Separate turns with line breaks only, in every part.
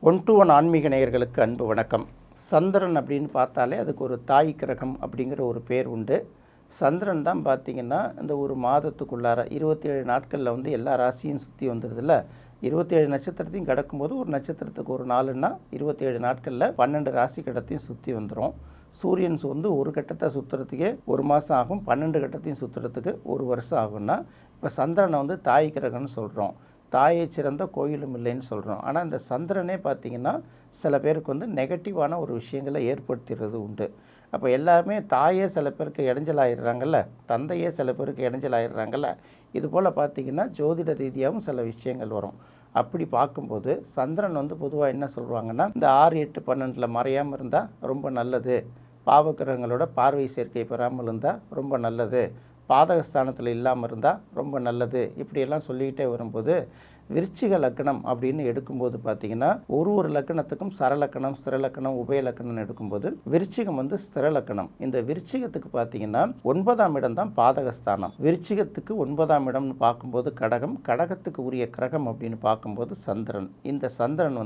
One to one ஆன்மீக நேயர்களுக்கு அன்பு வணக்கம். சந்திரன் அப்படின்னு பார்த்தாலே அதுக்கு ஒரு தாய் கிரகம் அப்படிங்கிற ஒரு பேர் உண்டு. சந்திரன் தான் பார்த்திங்கன்னா இந்த ஒரு மாதத்துக்குள்ளார 27 நாட்களில் எல்லா ராசியும் சுற்றி வந்துடுதுல்ல. 27 நட்சத்திரத்தையும் கிடக்கும்போது ஒரு நட்சத்திரத்துக்கு ஒரு நாளுன்னா 27 நாட்களில் 12 ராசி கட்டத்தையும் சுற்றி வந்துடும். சூரியன் ஒரு கட்டத்தை சுற்றுறதுக்கே ஒரு மாதம் ஆகும். 12 கட்டத்தையும் சுற்றுறதுக்கு ஒரு வருஷம் ஆகும்னா இப்போ சந்திரனை தாய் கிரகம்னு சொல்கிறோம். தாயை சிறந்த கோயிலும் இல்லைன்னு சொல்கிறோம். ஆனால் இந்த சந்திரனே பார்த்திங்கன்னா சில பேருக்கு நெகட்டிவான ஒரு விஷயங்களை ஏற்படுத்துகிறது உண்டு. அப்போ எல்லாருமே தாயே சில பேருக்கு இடைஞ்சலாயிடுறாங்கல்ல, தந்தையே சில பேருக்கு இடைஞ்சலாயிடுறாங்கல்ல. இது போல் பார்த்திங்கன்னா ஜோதிட ரீதியாகவும் சில விஷயங்கள் வரும். அப்படி பார்க்கும்போது சந்திரன் பொதுவாக என்ன சொல்லுவாங்கன்னா, இந்த 6, 8, 12 மறையாமல் இருந்தால் ரொம்ப நல்லது, பாவக்கிரகங்களோட பார்வை சேர்க்கை பெறாமல் இருந்தால் ரொம்ப நல்லது, பாதகஸ்தானத்தில் இல்லாமல் இருந்தால் ரொம்ப நல்லது, இப்படியெல்லாம் சொல்லிக்கிட்டே வரும்போது விருச்சிக லக்கணம் அப்படின்னு எடுக்கும்போது பார்த்திங்கன்னா ஒரு லக்கணத்துக்கும் சரலக்கணம், ஸ்திரலக்கணம், உபயலக்கணம் எடுக்கும்போது விருச்சிகம் ஸ்திரலக்கணம். இந்த விருச்சிகத்துக்கு பார்த்திங்கன்னா 9ஆம் இடம் தான் பாதகஸ்தானம். விருச்சிகத்துக்கு 9ஆம் இடம்னு பார்க்கும்போது கடகம், கடகத்துக்கு உரிய கிரகம் அப்படின்னு பார்க்கும்போது சந்திரன். இந்த சந்திரன்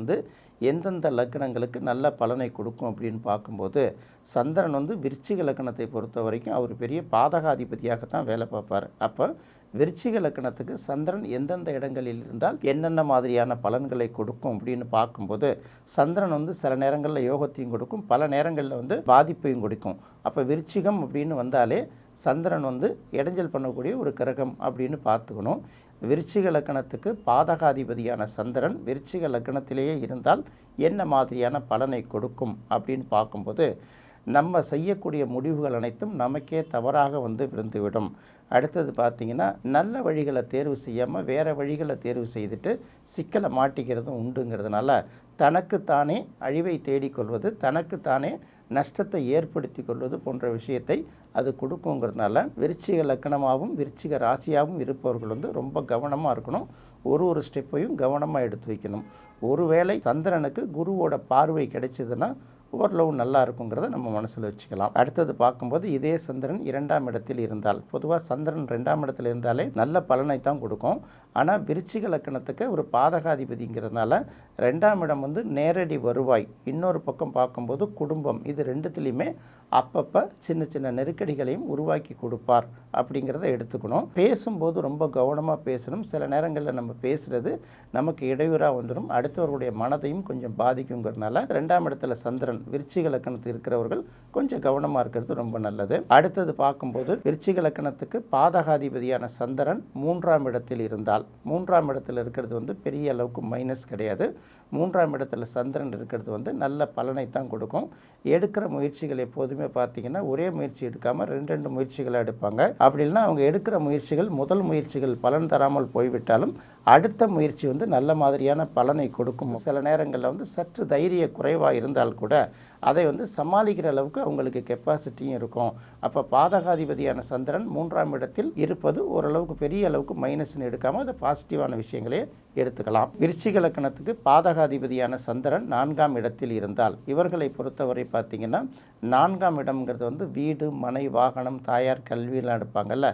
எந்தெந்த லக்கணங்களுக்கு நல்ல பலனை கொடுக்கும் அப்படின்னு பார்க்கும்போது சந்திரன் விருச்சிக லக்கணத்தை பொறுத்த வரைக்கும் அவர் பெரிய பாதகாதிபதியாகத்தான் வேலை பார்ப்பார். அப்போ விருச்சிக லக்கணத்துக்கு சந்திரன் எந்தெந்த இடங்களில் இருந்தால் என்னென்ன மாதிரியான பலன்களை கொடுக்கும் அப்படின்னு பார்க்கும்போது சந்திரன் சில நேரங்களில் யோகத்தையும் கொடுக்கும், பல நேரங்களில் பாதிப்பையும் கொடுக்கும். அப்போ விருச்சிகம் அப்படின்னு வந்தாலே சந்திரன் இடைஞ்சல் பண்ணக்கூடிய ஒரு கிரகம் அப்படின்னு பார்த்துக்கணும். விருச்சிக லக்கணத்துக்கு பாதகாதிபதியான சந்திரன் விருச்சிக லக்கணத்திலேயே இருந்தால் என்ன மாதிரியான பலனை கொடுக்கும் அப்படின்னு பார்க்கும்போது நம்ம செய்யக்கூடிய முடிவுகள் அனைத்தும் நமக்கே தவறாக விழுந்துவிடும். அடுத்தது பார்த்திங்கன்னா நல்ல வழிகளை தேர்வு செய்யாமல் வேறு வழிகளை தேர்வு செய்துட்டு சிக்கலை மாட்டிக்கிறதும் உண்டுங்கிறதுனால தனக்குத்தானே அழிவை தேடிக்கொள்வது, தனக்குத்தானே நஷ்டத்தை ஏற்படுத்தி கொள்வது போன்ற விஷயத்தை அது கொடுக்குங்கிறதுனால விருச்சிக லக்கணமாகவும் விருச்சிக ராசியாகவும் இருப்பவர்கள் ரொம்ப கவனமாக இருக்கணும். ஒரு ஸ்டெப்பையும் கவனமாக எடுத்து வைக்கணும். ஒருவேளை சந்திரனுக்கு குருவோட பார்வை கிடைச்சதுன்னா ஓரளவு நல்லா இருக்குங்கிறத நம்ம மனசில் வச்சுக்கலாம். அடுத்தது பார்க்கும்போது இதே சந்திரன் 2ஆம் இடத்தில் இருந்தால், பொதுவாக சந்திரன் 2ஆம் இடத்தில் இருந்தாலே நல்ல பலனை தான் கொடுக்கும். ஆனால் விருச்சிக லக்கணத்துக்கு ஒரு பாதகாதிபதிங்கிறதுனால 2ஆம் இடம் நேரடி வருவாய், இன்னொரு பக்கம் பார்க்கும்போது குடும்பம், இது ரெண்டுத்துலேயுமே அப்பப்போ சின்ன சின்ன நெருக்கடிகளையும் உருவாக்கி கொடுப்பார் அப்படிங்கிறத எடுத்துக்கணும். பேசும்போது ரொம்ப கவனமாக பேசணும். சில நேரங்களில் நம்ம பேசுகிறது நமக்கு இடையூறாக வந்துடும், அடுத்தவர்களுடைய மனதையும் கொஞ்சம் பாதிக்குங்கிறதுனால 2ஆம் இடத்துல சந்திரன் விருச்சிக லக்கணத்தில் இருக்கிறவர்கள் கொஞ்சம் கவனமாக இருக்கிறது ரொம்ப நல்லது. அடுத்தது பார்க்கும்போது விருச்சிக லக்கணத்துக்கு பாதகாதிபதியான சந்திரன் 3ஆம் இடத்தில் இருந்தால், 3ஆம் இடத்தில் இருக்கிறது பெரிய அளவுக்கு மைனஸ் கிடையாது. 3ஆம் இடத்துல சந்திரன் இருக்கிறது நல்ல பலனை தான் கொடுக்கும். எடுக்கிற முயற்சிகள் எப்போதுமே பார்த்திங்கன்னா ஒரே முயற்சி எடுக்காமல் 2 முயற்சிகளை எடுப்பாங்க. அப்படி இல்லைன்னா அவங்க எடுக்கிற முயற்சிகள் முதல் முயற்சிகள் பலன் தராமல் போய்விட்டாலும் அடுத்த முயற்சி நல்ல மாதிரியான பலனை கொடுக்கும். சில நேரங்களில் சற்று தைரிய குறைவாக இருந்தால் கூட அதை சமாளிக்கிற அளவுக்கு அவங்களுக்கு கெப்பாசிட்டியும் இருக்கும். அப்போ பாதகாதிபதியான சந்திரன் 3ஆம் இடத்தில் இருப்பது ஓரளவுக்கு பெரிய அளவுக்கு மைனஸ்ன்னு எடுக்காமல் அதை பாசிட்டிவான விஷயங்களே எடுத்துக்கலாம். விருச்சிக லக்கணத்துக்கு பாதகாதிபதியான சந்திரன் 4ஆம் இடத்தில் இருந்தால் இவர்களை பொறுத்தவரை பார்த்திங்கன்னா 4ஆம் இடம்ங்கிறது வீடு, மனை, வாகனம், தாயார், கல்வியெல்லாம் எடுப்பாங்கல்ல,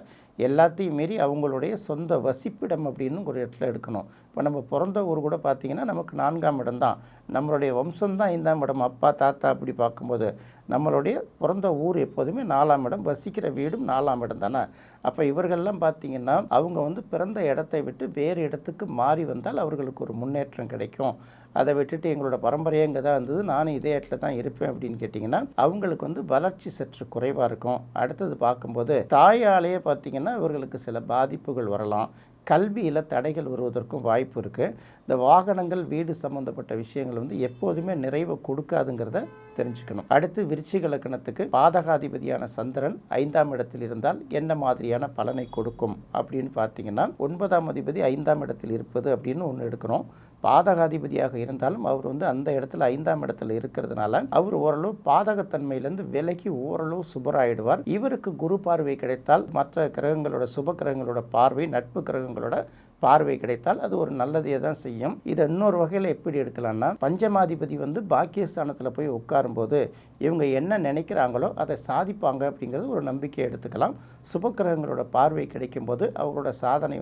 எல்லாத்தையும் மீறி அவங்களுடைய சொந்த வசிப்பிடம் அப்படின்னு ஒரு இடத்துல எடுக்கணும். இப்போ நம்ம பிறந்த ஊர் கூட பார்த்திங்கன்னா நமக்கு 4ஆம் இடம் தான், நம்மளுடைய வம்சம்தான் 5ஆம் இடம், அப்பா தாத்தா அப்படி பார்க்கும்போது நம்மளுடைய பிறந்த ஊர் எப்போதுமே 4ஆம் இடம், வசிக்கிற வீடும் 4ஆம் இடம் தானே. அப்போ இவர்கள்லாம் பார்த்திங்கன்னா அவங்க பிறந்த இடத்தை விட்டு வேறு இடத்துக்கு மாறி வந்தால் அவர்களுக்கு ஒரு முன்னேற்றம் கிடைக்கும். அதை விட்டுட்டு எங்களோட பரம்பரையே இங்கே தான் இருந்தது, நானும் இதே இடத்துல தான் இருப்பேன் அப்படின்னு கேட்டிங்கன்னா அவங்களுக்கு வளர்ச்சி சற்று குறைவாக இருக்கும். அடுத்தது பார்க்கும்போது தாயாலேயே பார்த்திங்கன்னா இவர்களுக்கு சில பாதிப்புகள் வரலாம். கல்வியில் தடைகள் வருவதற்கும் வாய்ப்பு இருக்குது. இந்த வாகனங்கள், வீடு சம்மந்தப்பட்ட விஷயங்கள் எப்போதுமே நிறைவை கொடுக்காதுங்கிறத தெரிஞ்சுக்கணும். அடுத்து விருச்சிக லக்கணத்துக்கு பாதகாதிபதியான சந்திரன் 5ஆம் இடத்தில் இருந்தால் என்ன மாதிரியான பலனை கொடுக்கும் அப்படின்னு பார்த்தீங்கன்னா 9ஆம் அதிபதி 5ஆம் இடத்தில் இருப்பது அப்படின்னு ஒன்று எடுக்கணும். பாதகாதிபதியாக இருந்தாலும் அவர் அந்த இடத்துல 5ஆம் இடத்துல இருக்கிறதுனால அவர் ஓரளவு பாதகத்தன்மையிலேருந்து விலகி ஓரளவு சுபராயிடுவார். இவருக்கு குரு பார்வை கிடைத்தால் மற்ற கிரகங்களோட சுப கிரகங்களோட பார்வை, நட்பு கிரகங்களோட பார்வை கிடைத்தால் அது ஒரு நல்லதையே தான் செய்யும். இதை இன்னொரு வகையில் எப்படி எடுக்கலாம்னா, பஞ்சமாதிபதி பாக்கியஸ்தானத்தில் போய் உட்காரும்போது இவங்க என்ன நினைக்கிறாங்களோ அதை சாதிப்பாங்க அப்படிங்கிறது ஒரு நம்பிக்கையை எடுத்துக்கலாம். சுபக்கிரகங்களோட பார்வை கிடைக்கும்போது அவங்களோட சாதனை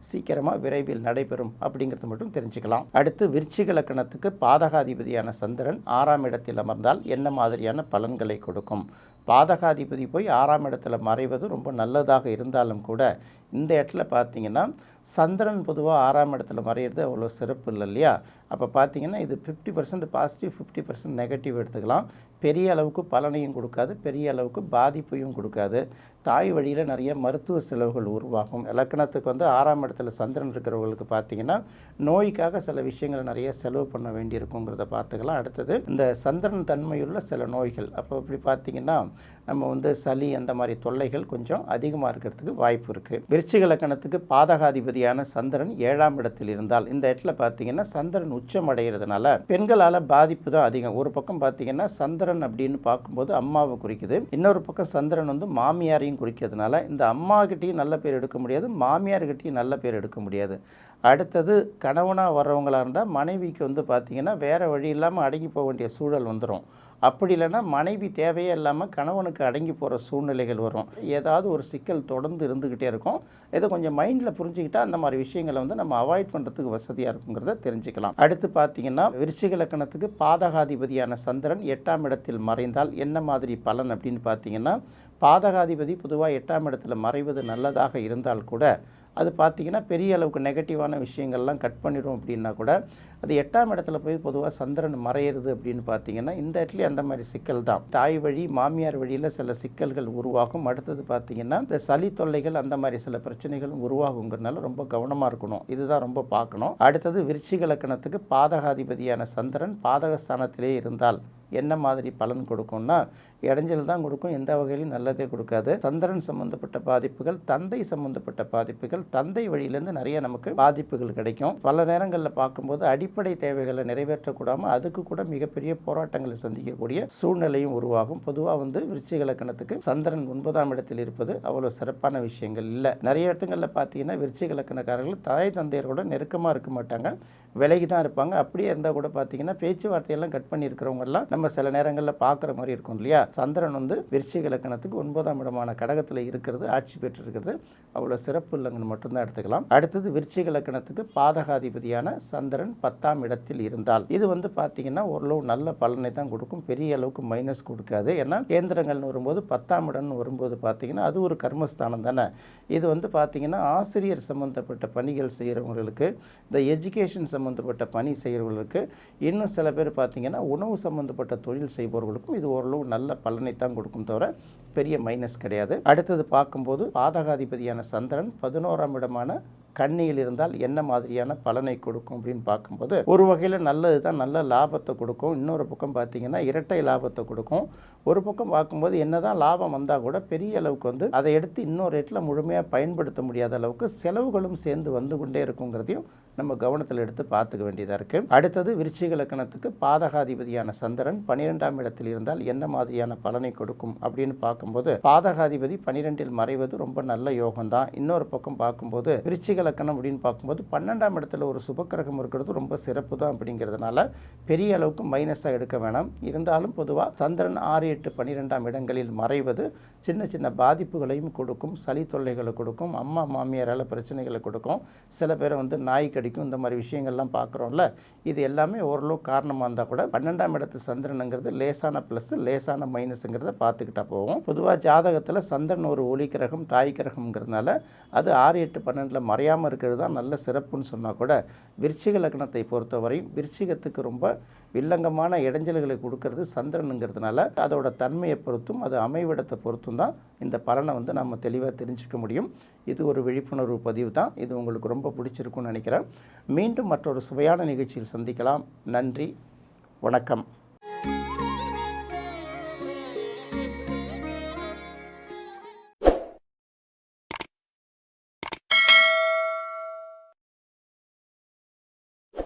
சீக்கிரமாக விரைவில் நடைபெறும் அப்படிங்கிறது மட்டும் தெரிஞ்சுக்கலாம். அடுத்து விருச்சிக லக்னத்துக்கு பாதகாதிபதியான சந்திரன் 6ஆம் இடத்தில் அமர்ந்தால் என்ன மாதிரியான பலன்களை கொடுக்கும்? பாதகாதிபதி போய் 6ஆம் இடத்துல மறைவது ரொம்ப நல்லதாக இருந்தாலும் கூட இந்த இடத்துல பார்த்தீங்கன்னா சந்திரன் பொதுவாக 6ஆம் இடத்துல மறையிறது அவ்வளோ சிறப்பு இல்லை இல்லையா? அப்போ பார்த்தீங்கன்னா இது 50% பாசிட்டிவ் 50% நெகட்டிவ் எடுத்துக்கலாம். பெரிய அளவுக்கு பலனையும் கொடுக்காது, பெரிய அளவுக்கு பாதிப்பையும் கொடுக்காது. தாய் வழியில் நிறைய மருத்துவ செலவுகள் உருவாகும். லக்னத்துக்கு 6ஆம் இடத்துல சந்திரன் இருக்கிறவங்களுக்கு பார்த்தீங்கன்னா நோய்க்காக சில விஷயங்கள் நிறைய செலவு பண்ண வேண்டியிருக்குங்கிறத பார்த்துக்கலாம். அடுத்தது இந்த சந்திரன் தன்மையுள்ள சில நோய்கள், அப்போ இப்படி பார்த்தீங்கன்னா நம்ம சளி அந்த மாதிரி தொல்லைகள் கொஞ்சம் அதிகமாக இருக்கிறதுக்கு வாய்ப்பு இருக்குது. விருச்சிக லக்னத்துக்கு பாதகாதிபதியான சந்திரன் 7ஆம் இடத்தில் இருந்தால் இந்த இடத்துல பார்த்தீங்கன்னா சந்திரன் உச்சம் அடைகிறதுனால பெண்களால் பாதிப்பு தான் அதிகம். ஒரு பக்கம் பார்த்தீங்கன்னா சந்திரன் அப்படின்னு பார்க்கும்போது அம்மாவை குறிக்குது, இன்னொரு பக்கம் சந்திரன் மாமியாரையும் குறிக்கிறதுனால இந்த அம்மாக்கிட்டையும் நல்ல பேர் எடுக்க முடியாது, மாமியார்கிட்டையும் நல்ல பேர் எடுக்க முடியாது. அடுத்தது கணவனாக வர்றவங்களாக இருந்தால் மனைவிக்கு பார்த்திங்கன்னா வேறு வழி இல்லாமல் அடங்கி போக வேண்டிய சூழல் வந்துடும். அப்படி இல்லைன்னா மனைவி தேவையே இல்லாமல் கணவனுக்கு அடங்கி போகிற சூழ்நிலைகள் வரும். ஏதாவது ஒரு சிக்கல் தொடர்ந்து இருந்துக்கிட்டே இருக்கும். இதை கொஞ்சம் மைண்டில் புரிஞ்சுக்கிட்டால் அந்த மாதிரி விஷயங்களை நம்ம அவாய்ட் பண்ணுறதுக்கு வசதியாக இருக்குங்கிறத தெரிஞ்சுக்கலாம். அடுத்து பார்த்திங்கன்னா விருச்சிக லக்னத்துக்கு பாதகாதிபதியான சந்திரன் 8ஆம் இடத்தில் மறைந்தால் என்ன மாதிரி பலன் அப்படின்னு பார்த்தீங்கன்னா, பாதகாதிபதி பொதுவாக 8ஆம் இடத்துல மறைவது நல்லதாக இருந்தால் கூட அது பார்த்திங்கன்னா பெரிய அளவுக்கு நெகட்டிவான விஷயங்கள்லாம் கட் பண்ணிடும். அப்படின்னா கூட அது 8ஆம் இடத்துல போய் பொதுவாக சந்திரன் மறையிறது அப்படின்னு பார்த்தீங்கன்னா இந்த இடத்துலேயே அந்த மாதிரி சிக்கல் தான். தாய் வழி மாமியார் வழியில் சில சிக்கல்கள் உருவாகும். அடுத்தது பார்த்திங்கன்னா இந்த சளி தொல்லைகள் அந்த மாதிரி சில பிரச்சனைகளும் உருவாகுங்கிறதுனால ரொம்ப கவனமாக இருக்கணும். இதுதான் ரொம்ப பார்க்கணும். அடுத்தது விருச்சிக லக்னத்துக்கு பாதகாதிபதியான சந்திரன் பாதகஸ்தானத்திலே இருந்தால் என்ன மாதிரி பலன் கொடுக்கும்னா, இடைஞ்சல் தான் கொடுக்கும், எந்த வகையிலும் நல்லதே கொடுக்காது. சந்திரன் சம்பந்தப்பட்ட பாதிப்புகள், தந்தை சம்பந்தப்பட்ட பாதிப்புகள், தந்தை வழியிலேருந்து நிறைய நமக்கு பாதிப்புகள் கிடைக்கும். பல நேரங்களில் பார்க்கும்போது அடிப்படை தேவைகளை நிறைவேற்றக்கூடாமல் அதுக்கு கூட மிகப்பெரிய போராட்டங்களை சந்திக்கக்கூடிய சூழ்நிலையும் உருவாகும். பொதுவாக விருச்சிக லக்னத்துக்கு சந்திரன் 9ஆம் இடத்தில் இருப்பது அவ்வளோ சிறப்பான விஷயங்கள் இல்லை. நிறைய இடத்துங்களில் பார்த்தீங்கன்னா விருச்சிக லக்னக்காரர்கள் தாய் தந்தையரோட நெருக்கமாக இருக்க மாட்டாங்க, விலகி தான் இருப்பாங்க. அப்படியே இருந்தால் கூட பார்த்தீங்கன்னா பேச்சுவார்த்தையெல்லாம் கட் பண்ணி இருக்கிறவங்கெல்லாம் நம்ம சில நேரங்களில் பார்க்குற மாதிரி இருக்கும் இல்லையா? சந்திரன் விருச்சிக லக்னத்துக்கு 9ஆம் இடமான கடகத்தில் இருக்கிறது, ஆட்சி பெற்று இருக்கிறது அவ்வளோ சிறப்பு இல்லைங்கன்னு மட்டும்தான் எடுத்துக்கலாம். அடுத்தது விருச்சிக லக்னத்துக்கு பாதகாதிபதியான சந்திரன் 10ஆம் இடத்தில் இருந்தால் இது பார்த்தீங்கன்னா ஓரளவு நல்ல பலனை தான் கொடுக்கும், பெரிய அளவுக்கு மைனஸ் கொடுக்காது. ஏன்னா கேந்திரங்கள்னு வரும்போது 10ஆம் இடம்னு வரும்போது பார்த்தீங்கன்னா அது ஒரு கர்மஸ்தானம் தானே. இது பார்த்தீங்கன்னா ஆசிரியர் சம்மந்தப்பட்ட பணிகள் செய்கிறவங்களுக்கு, இந்த எஜுகேஷன் சம்மந்தப்பட்ட பணி செய்கிறவர்களுக்கு, இன்னும் சில பேர் பார்த்தீங்கன்னா உணவு சம்மந்தப்பட்ட தொழில் செய்பவர்களுக்கும் இது ஓரளவு நல்ல பலனை தான் கொடுக்கும், தவிர பெரிய மைனஸ் கிடையாது. அடுத்தது பார்க்கும்போது பாதகாதிபதியான சந்திரன் 11ஆம் இடமான கன்னியில் இருந்தால் என்ன மாதிரியான பலனை கொடுக்கும் அப்படின்னு பார்க்கும்போது ஒரு வகையில் நல்லது தான், நல்ல லாபத்தை கொடுக்கும். இன்னொரு பக்கம் பார்த்தீங்கன்னா இரட்டை லாபத்தை கொடுக்கும். ஒரு பக்கம் பார்க்கும்போது என்னதான் லாபம் வந்தால் கூட பெரிய அளவுக்கு அதை எடுத்து இன்னொரு ரேட்டில் முழுமையாக பயன்படுத்த முடியாத அளவுக்கு செலவுகளும் சேர்ந்து வந்து கொண்டே இருக்குங்கிறதையும் நம்ம கவனத்தில் எடுத்து பார்த்துக்க வேண்டியதாக இருக்குது. அடுத்தது விருச்சிக லக்னத்துக்கு பாதகாதிபதியான சந்திரன் 12ஆம் இடத்தில் இருந்தால் என்ன மாதிரியான பலனை கொடுக்கும் அப்படின்னு பார்க்கும்போது பாதகாதிபதி 12இல் மறைவது ரொம்ப நல்ல யோகம் தான். இன்னொரு பக்கம் பார்க்கும்போது விருச்சிக லக்னம் அப்படின்னு பார்க்கும்போது 12ஆம் இடத்துல ஒரு சுபக்கிரகம் இருக்கிறது ரொம்ப சிறப்பு தான். அப்படிங்கிறதுனால பெரிய அளவுக்கு மைனஸாக எடுக்க வேணாம். இருந்தாலும் பொதுவாக சந்திரன் 6, 8, 12ஆம் இடங்களில் மறைவது சின்ன சின்ன பாதிப்புகளையும் கொடுக்கும், சளி தொல்லைகளை கொடுக்கும், அம்மா மாமியாரால் பிரச்சனைகளை கொடுக்கும், சில பேரை நாய் கடிக்கும், இந்த மாதிரி விஷயங்கள்லாம் பார்க்குறோம்ல. இது எல்லாமே ஓரளவு காரணமாக இருந்தால் கூட 12ஆம் இடத்து சந்திரனுங்கிறது லேசான ப்ளஸ் லேசான மைனஸுங்கிறத பார்த்துக்கிட்டா போகும். பொதுவாக ஜாதகத்தில் சந்திரன் ஒரு ஒளி கிரகம், தாய் கிரகம்ங்கிறதுனால அது 6, 8, 12 மறையாமல் இருக்கிறது தான் நல்ல சிறப்புன்னு சொன்னால் கூட விருச்சிக லக்னத்தை பொறுத்தவரை விருச்சிகத்துக்கு ரொம்ப வில்லங்கமான இடைஞ்சல்களை கொடுக்கறது சந்திரனுங்கிறதுனால அதோட தன்மையை பொறுத்தும் அது அமைவிடத்தை பொறுத்தும் தான் இந்த பலனை நம்ம தெளிவாக தெரிஞ்சுக்க முடியும். இது ஒரு விழிப்புணர்வு பதிவு தான். இது உங்களுக்கு ரொம்ப பிடிச்சிருக்குன்னு நினைக்கிறேன். மீண்டும் மற்றொரு சுவையான நிகழ்ச்சியில் சந்திக்கலாம். நன்றி, வணக்கம்.